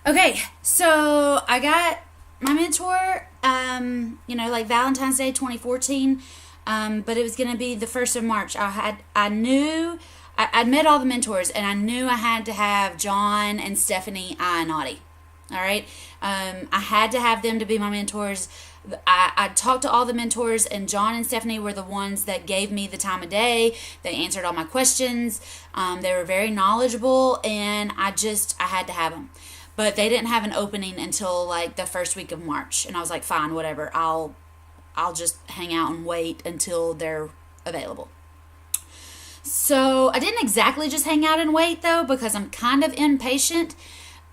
Okay, so I got my mentor, like Valentine's Day 2014, but it was going to be the 1st of March. I'd met all the mentors, and I knew I had to have John and Stephanie Ionati. All right. I had to have them to be my mentors. I talked to all the mentors, and John and Stephanie were the ones that gave me the time of day. They answered all my questions. They were very knowledgeable, and I had to have them. But they didn't have an opening until like the first week of March, and I was like, fine, whatever. I'll just hang out and wait until they're available. So I didn't exactly just hang out and wait though, because I'm kind of impatient,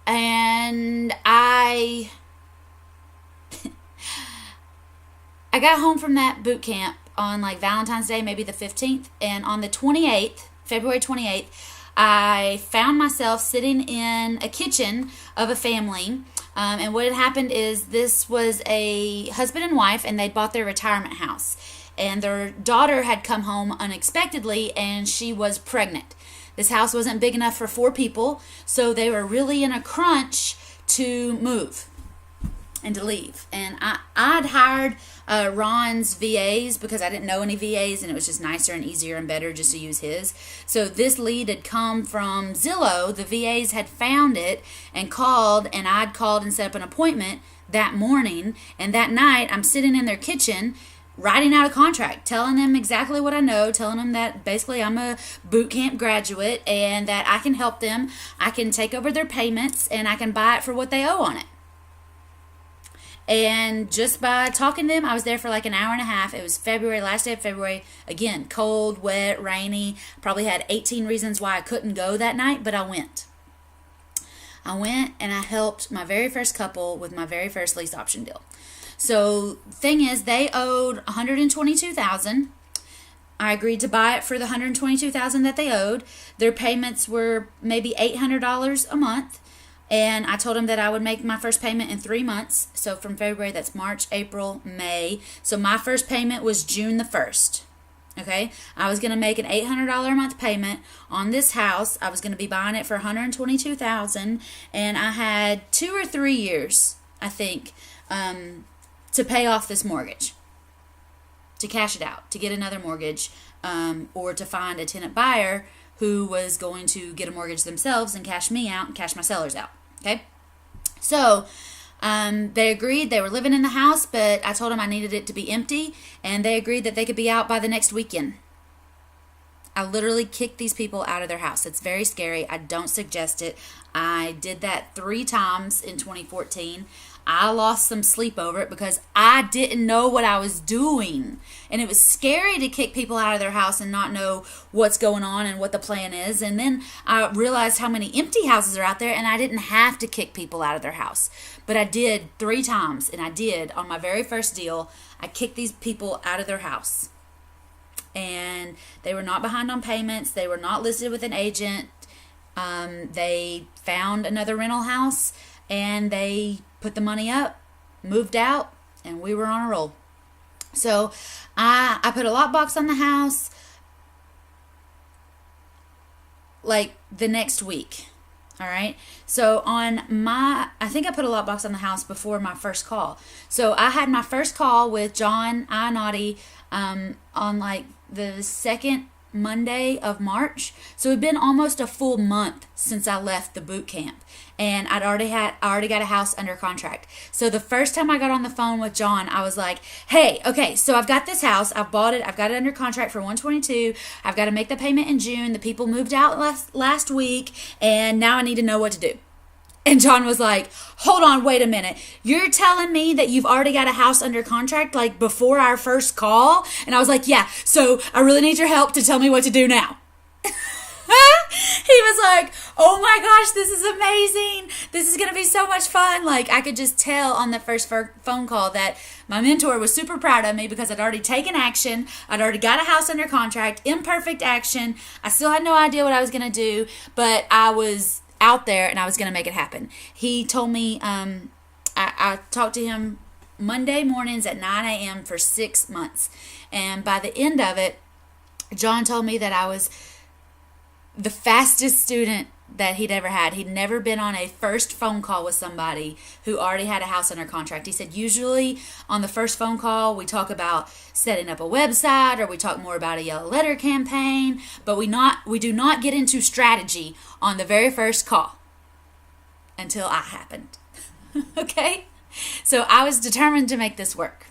and I got home from that boot camp on like Valentine's Day, maybe the 15th, and on the 28th, February 28th, I found myself sitting in a kitchen of a family. And what had happened is this was a husband and wife, and they'd bought their retirement house. And their daughter had come home unexpectedly, and she was pregnant. This house wasn't big enough for 4 people, so they were really in a crunch to move and to leave. And I'd hired Ron's VAs because I didn't know any VAs, and it was just nicer and easier and better just to use his. So this lead had come from Zillow. The VAs had found it and called, and I'd called and set up an appointment that morning. And that night, I'm sitting in their kitchen writing out a contract, telling them exactly what I know, telling them that basically I'm a boot camp graduate and that I can help them. I can take over their payments, and I can buy it for what they owe on it. And just by talking to them, I was there for like an hour and a half. It was February, last day of February. Again, cold, wet, rainy. Probably had 18 reasons why I couldn't go that night, but I went. I went and I helped my very first couple with my very first lease option deal. So, thing is, they owed $122,000. I agreed to buy it for the $122,000 that they owed. Their payments were maybe $800 a month. And I told them that I would make my first payment in 3 months. So from February, that's March, April, May. So my first payment was June the 1st. Okay? I was going to make an $800 a month payment on this house. I was going to be buying it for $122,000. And I had 2 or 3 years, I think, to pay off this mortgage. To cash it out. To get another mortgage. Or to find a tenant buyer who was going to get a mortgage themselves and cash me out and cash my sellers out. Okay? So, they agreed. They were living in the house, but I told them I needed it to be empty, and they agreed that they could be out by the next weekend. I literally kicked these people out of their house. It's very scary. I don't suggest it. I did that 3 times in 2014. I lost some sleep over it because I didn't know what I was doing. And it was scary to kick people out of their house and not know what's going on and what the plan is. And then I realized how many empty houses are out there, and I didn't have to kick people out of their house. But I did 3 times, and I did on my very first deal. I kicked these people out of their house. And they were not behind on payments. They were not listed with an agent. They found another rental house, and they put the money up, moved out, and we were on a roll. So I put a lockbox on the house like the next week. All right. So I think I put a lockbox on the house before my first call. So I had my first call with John Ionati on like the second Monday of March. So it'd been almost a full month since I left the boot camp, and I already got a house under contract. So the first time I got on the phone with John, I was like, "Hey, okay, so I've got this house. I've bought it. I've got it under contract for 122. I've got to make the payment in June. The people moved out last week, and now I need to know what to do." And John was like, "Hold on, wait a minute. You're telling me that you've already got a house under contract like before our first call?" And I was like, "Yeah, so I really need your help to tell me what to do now." He was like, "Oh my gosh, this is amazing. This is going to be so much fun." Like, I could just tell on the first phone call that my mentor was super proud of me because I'd already taken action. I'd already got a house under contract, imperfect action. I still had no idea what I was going to do, but I was out there and I was going to make it happen. He told me, I talked to him Monday mornings at 9 a.m. for 6 months. And by the end of it, John told me that I was the fastest student that he'd ever had. He'd never been on a first phone call with somebody who already had a house under contract. He said usually on the first phone call we talk about setting up a website, or we talk more about a yellow letter campaign, but we do not get into strategy on the very first call until I happened. Okay? So I was determined to make this work.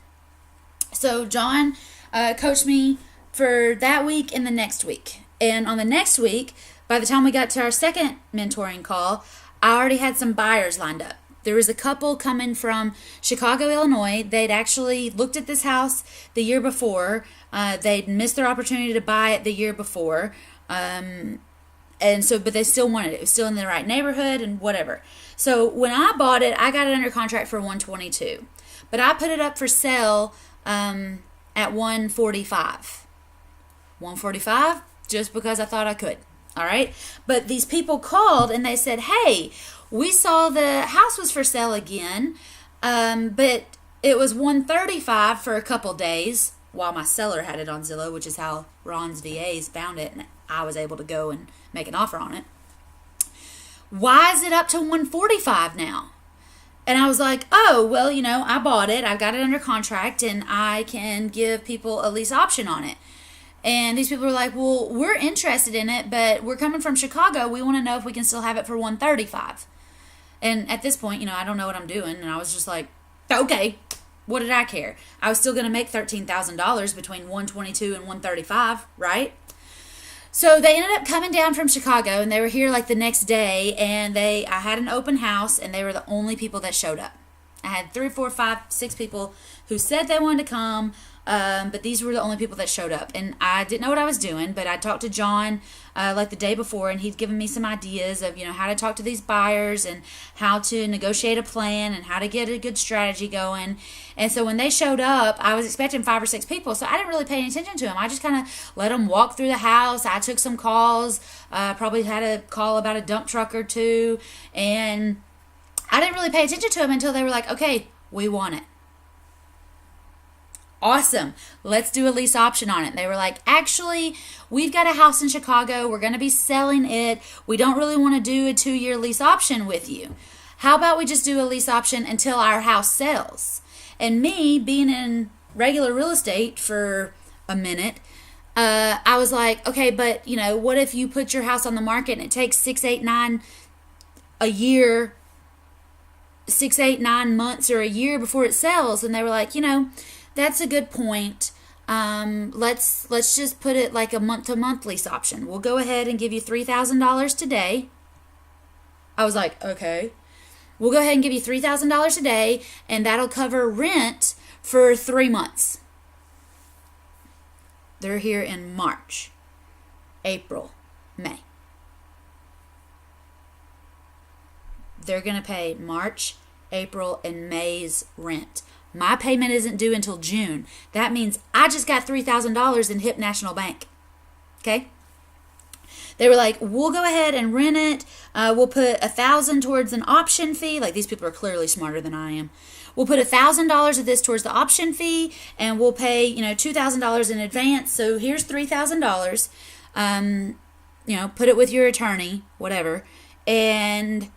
So John coached me for that week and the next week. And on the next week, by the time we got to our second mentoring call, I already had some buyers lined up. There was a couple coming from Chicago, Illinois. They'd actually looked at this house the year before. They'd missed their opportunity to buy it the year before. But they still wanted it. It was still in the right neighborhood and whatever. So when I bought it, I got it under contract for $122. But I put it up for sale at $145. $145 just because I thought I could. All right. But these people called and they said, hey, we saw the house was for sale again, but it was $135 for a couple days while my seller had it on Zillow, which is how Ron's VAs found it, and I was able to go and make an offer on it. Why is it up to $145 now? And I was like, oh, well, I bought it. I've got it under contract, and I can give people a lease option on it. And these people were like, well, we're interested in it, but we're coming from Chicago. We want to know if we can still have it for $135. And at this point, I don't know what I'm doing. And I was just like, okay, what did I care? I was still going to make $13,000 between $122 and $135, right? So they ended up coming down from Chicago, and they were here like the next day. And I had an open house, and they were the only people that showed up. I had 3, 4, 5, 6 people who said they wanted to come. But these were the only people that showed up, and I didn't know what I was doing, but I talked to John like the day before, and he'd given me some ideas of how to talk to these buyers and how to negotiate a plan and how to get a good strategy going. And so when they showed up, I was expecting 5 or 6 people, so I didn't really pay any attention to them. I just kind of let them walk through the house. I took some calls, probably had a call about a dump truck or two, and I didn't really pay attention to them until they were like, okay, we want it. Awesome. Let's do a lease option on it. They were like, actually, we've got a house in Chicago. We're going to be selling it. We don't really want to do a 2-year lease option with you. How about we just do a lease option until our house sells? And me, being in regular real estate for a minute, I was like, okay, but, what if you put your house on the market and it takes 6, 8, 9 a year, 6, 8, 9 months or a year before it sells? And they were like, that's a good point. Let's just put it like a month-to-month lease option. We'll go ahead and give you $3,000 today. I was like, okay. We'll go ahead and give you $3,000 today, and that'll cover rent for 3 months. They're here in March, April, May. They're going to pay March, April, and May's rent. My payment isn't due until June. That means I just got $3,000 in HIP National Bank. Okay? They were like, we'll go ahead and rent it. We'll put $1,000 towards an option fee. Like, these people are clearly smarter than I am. We'll put $1,000 of this towards the option fee, and we'll pay, $2,000 in advance. So here's $3,000. Put it with your attorney, whatever, and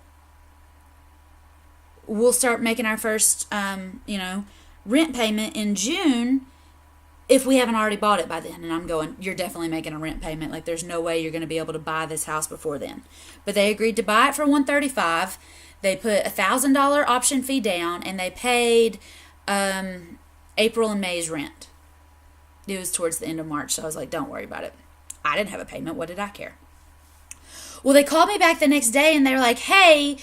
we'll start making our first, rent payment in June if we haven't already bought it by then. And I'm going, you're definitely making a rent payment. Like, there's no way you're going to be able to buy this house before then. But they agreed to buy it for $135. They put $1,000 option fee down, and they paid April and May's rent. It was towards the end of March, so I was like, don't worry about it. I didn't have a payment. What did I care? Well, they called me back the next day, and they were like, hey,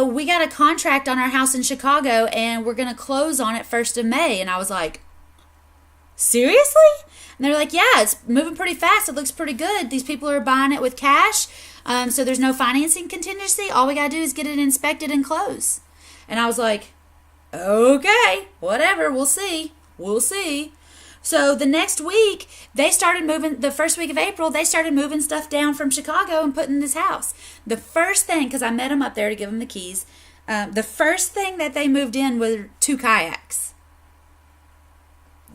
we got a contract on our house in Chicago, and we're going to close on it 1st of May. And I was like, seriously? And they're like, yeah, it's moving pretty fast. It looks pretty good. These people are buying it with cash, so there's no financing contingency. All we got to do is get it inspected and close. And I was like, okay, whatever. We'll see. So the next week, they started moving, the first week of April, they started moving stuff down from Chicago and putting this house. The first thing, because I met them up there to give them the keys, the first thing that they moved in were 2 kayaks.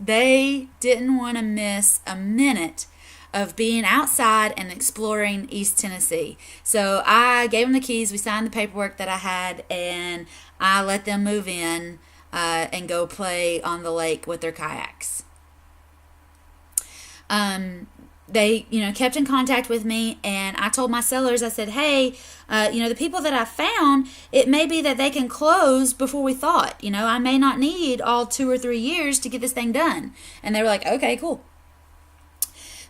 They didn't want to miss a minute of being outside and exploring East Tennessee. So I gave them the keys. We signed the paperwork that I had, and I let them move in and go play on the lake with their kayaks. They, kept in contact with me, and I told my sellers, I said, hey, the people that I found, it may be that they can close before we thought. I may not need all 2 or 3 years to get this thing done. And they were like, okay, cool.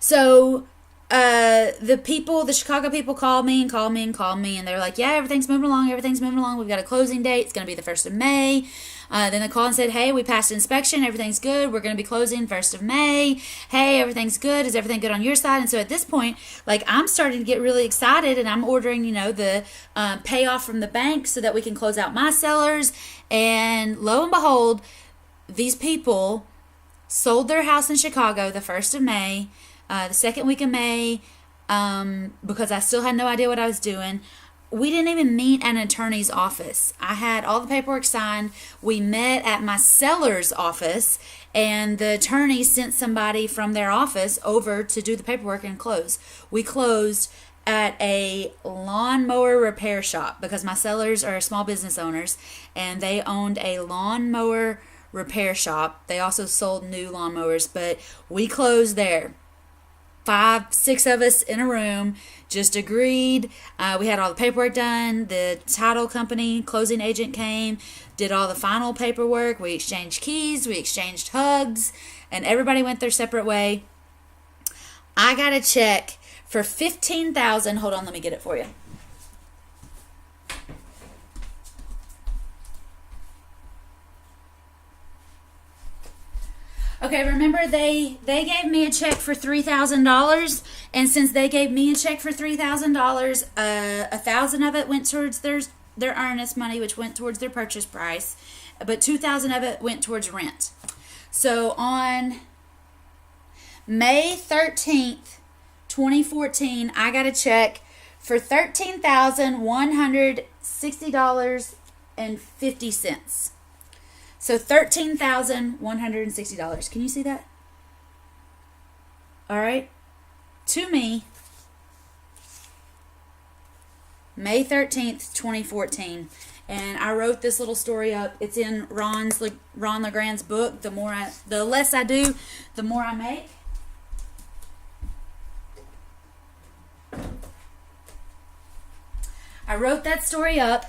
So the Chicago people called me, and they were like, yeah, everything's moving along. We've got a closing date. It's going to be the 1st of May. Then they called and said, hey, we passed inspection. Everything's good. We're going to be closing 1st of May. Hey, everything's good. Is everything good on your side? And so at this point, I'm starting to get really excited, and I'm ordering, the payoff from the bank so that we can close out my sellers. And lo and behold, these people sold their house in Chicago the 1st of May, the second week of May, because I still had no idea what I was doing. We didn't even meet at an attorney's office. I had all the paperwork signed. We met at my seller's office, and the attorney sent somebody from their office over to do the paperwork and close. We closed at a lawnmower repair shop because my sellers are small business owners, and they owned a lawnmower repair shop. They also sold new lawnmowers, but we closed there. 5, 6 of us in a room just agreed. We had all the paperwork done. The title company closing agent came, did all the final paperwork. We exchanged keys, we exchanged hugs, and everybody went their separate way. I got a check for $15,000. Hold on, let me get it for you. Okay, remember they gave me a check for $3,000, and since they gave me a check for $3,000, $1,000 of it went towards their earnest money, which went towards their purchase price, but $2,000 of it went towards rent. So on May 13th, 2014, I got a check for $13,160.50. So $13,160. Can you see that? All right. To me, May 13th, 2014. And I wrote this little story up. It's in Ron LeGrand's book, The Less I Do, the More I Make. I wrote that story up.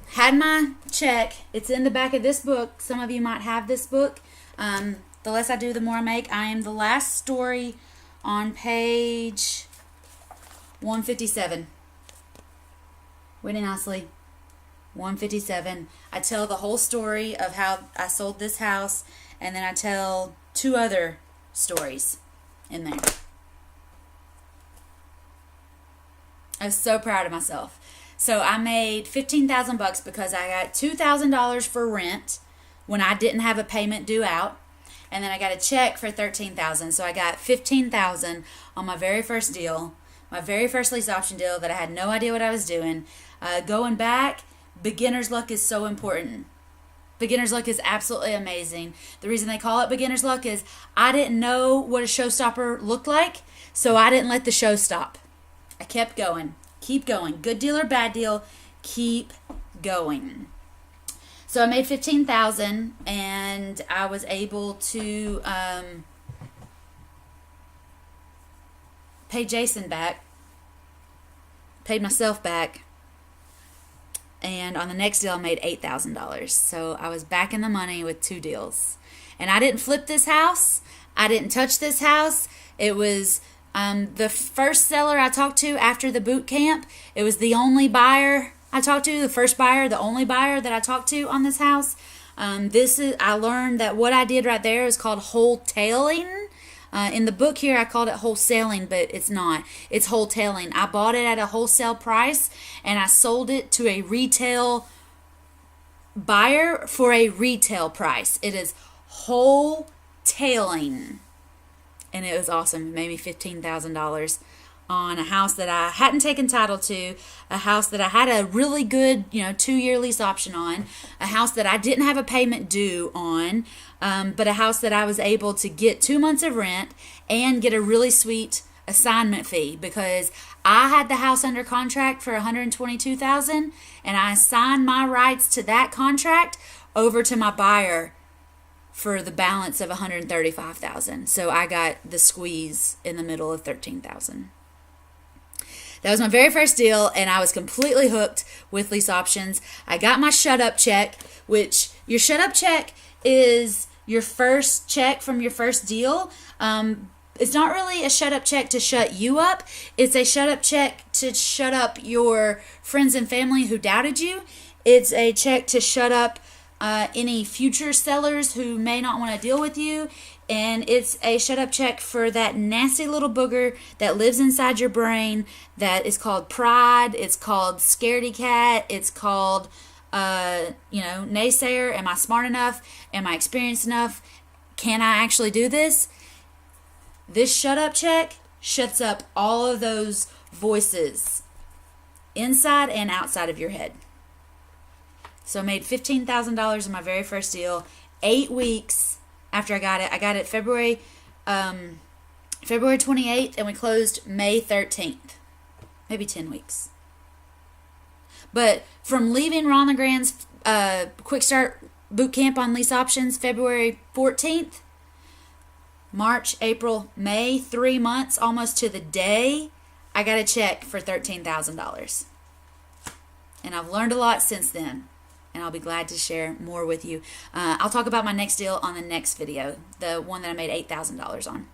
Had my check. It's in the back of this book. Some of you might have this book. The Less I Do, the More I Make. I am the last story on page 157. Whitney Nicely, 157. I tell the whole story of how I sold this house, and then I tell 2 other stories in there. I was so proud of myself. So I made $15,000 because I got $2,000 for rent when I didn't have a payment due out, and then I got a check for $13,000. So I got $15,000 on my very first deal, my very first lease option deal that I had no idea what I was doing. Going back, beginner's luck is so important. Beginner's luck is absolutely amazing. The reason they call it beginner's luck is I didn't know what a showstopper looked like, so I didn't let the show stop. I kept going. Keep going. Good deal or bad deal, keep going. So I made $15,000, and I was able to pay Jason back, paid myself back, and on the next deal I made $8,000. So I was back in the money with 2 deals. And I didn't flip this house. I didn't touch this house. It was the first seller I talked to after the boot camp. It was the only buyer I talked to, the first buyer, the only buyer that I talked to on this house. I learned that what I did right there is called wholetailing. In the book here, I called it wholesaling, but it's not. It's wholetailing. I bought it at a wholesale price, and I sold it to a retail buyer for a retail price. It is wholetailing. And it was awesome. It made me $15,000 on a house that I hadn't taken title to, a house that I had a really good, 2-year lease option on, a house that I didn't have a payment due on, but a house that I was able to get 2 months of rent and get a really sweet assignment fee, because I had the house under contract for $122,000 and I assigned my rights to that contract over to my buyer for the balance of $135,000. So I got the squeeze in the middle of $13,000. That was my very first deal, and I was completely hooked with lease options. I got my shut up check, which your shut up check is your first check from your first deal. It's not really a shut up check to shut you up. It's a shut up check to shut up your friends and family who doubted you. It's a check to shut up any future sellers who may not want to deal with you. And it's a shut up check for that nasty little booger that lives inside your brain that is called pride. It's called scaredy cat. It's called, naysayer. Am I smart enough? Am I experienced enough? Can I actually do this? This shut up check shuts up all of those voices inside and outside of your head. So I made $15,000 in my very first deal, 8 weeks after I got it. I got it February 28th, and we closed May 13th. Maybe 10 weeks. But from leaving Ron LeGrand's Quick Start Boot Camp on lease options February 14th, March, April, May, 3 months, almost to the day, I got a check for $13,000. And I've learned a lot since then. And I'll be glad to share more with you. I'll talk about my next deal on the next video, the one that I made $8,000 on.